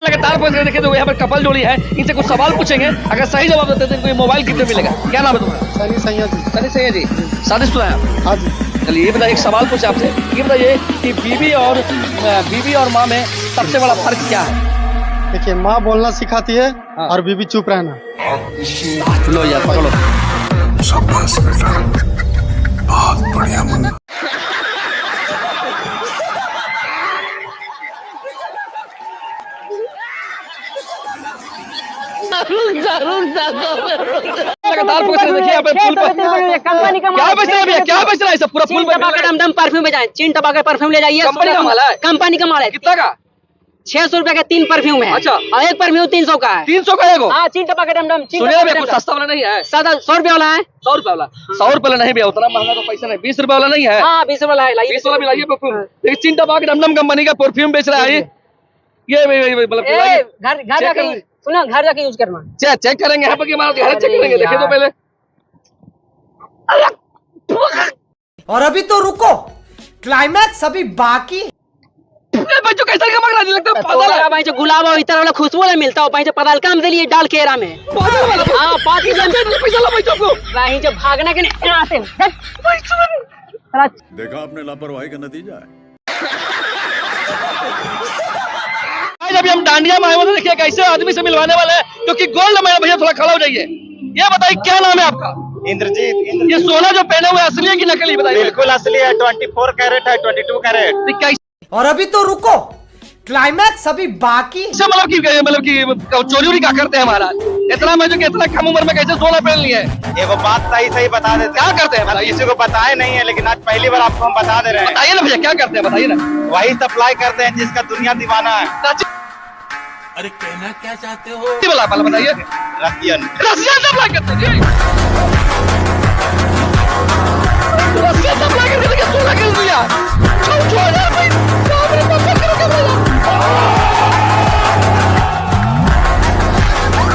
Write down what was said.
लगातार पूछ रहे देखिए, तो यहाँ पर कपल जोड़ी है, इनसे कुछ सवाल पूछेंगे, अगर सही जवाब देते हैं तो इनको मोबाइल गिफ्ट मिलेगा। क्या नाम है तुम्हारा? सनी सैयद जी। सनी सैयद जी, शादीशुदा है आप? हाँ जी। चलिए ये बताइए, एक सवाल पूछे आपसे, ये बताइए कि बीवी और माँ में सबसे बड़ा फर्क क्या है? देखिए, माँ बोलना सिखाती है हाँ। और बीवी चुप रहना। लो यार पकड़ो। शाबाश बेटा, बहुत बढ़िया मुन्ना। लगातार पूछ रहे देखिए, यहाँ पे फूल कंपनी का क्या बेच रहा है भैया, क्या बेच रहा है सब? पूरा फूल दम परफ्यूम में जाए, चीन टपा के परफ्यूम ले जाइए। कंपनी का माल है? कंपनी का माल है। कितना का? 600 रुपए का 3 परफ्यूम है। अच्छा। और एक परफ्यूम 300 का है। 300 का एगो? हाँ, चीन टपा के डम सुनिए भैया, कुछ सस्ता वाला नहीं है? 100 रुपए वाला है। 100 रुपए वाला? 100 रुपए वाला नहीं भैया, उतना महंगा तो पैसा नहीं। 20 रुपए वाला नहीं है? हाँ, 20 वाला है। 20 वाला भी लाइए परफ्यूम। देखिए चिंटा बाग डमडम कंपनी का परफ्यूम बेच रहा है ये मतलब घर जाके सुना, घर जाके यूज करना। चेक करेंगे यहाँ पर कि हमारा घर चेक करेंगे। देखिए तो पहले। और अभी तो रुको, क्लाइमैक्स अभी बाकी। बच्चों कैसा क्या मगरा लगता है? पागल है भाई, जो गुलाब और इतना वाला खुशबू वाला मिलता है, भाई जो पताल काम दे लिए डाल केरा में। पागल वाला। हाँ, 5 पैसा ला बच्चों को। भाई जो भागना के नहीं आते। देखा आपने लापरवाही का नतीजा है। जब हम डांडिया में आए तो देखिए कैसे आदमी से मिलवाने वाले हैं, क्योंकि गोल्ड में भैया थोड़ा खड़ा हो जाइए। ये बताइए क्या नाम है आपका? इंद्रजीत। ये सोना जो पहने हुए असली है कि नकली? बताइए। बिल्कुल असली है, 24 कैरेट है, 22 कैरेट। कैसे और अभी तो रुको, क्लाइमैक्स अभी बाकी। मतलब कि चोरी क्या करते हैं महाराज? इतना मैं जो कि इतना कम उम्र में कैसे सोना पहन लिया है? एगो बात सही बता देते क्या करते हैं हैं, बताइए? किसी को बताए नहीं है, लेकिन आज पहली बार आपको हम बता दे रहे हैं। बताइए ना भैया, क्या करते हैं बताइए ना। वही सप्लाई करते हैं जिसका दुनिया दीवाना है। अरे कहना क्या चाहते हो? बताइए। रसियन। रसिया सप्लाई करते हैं।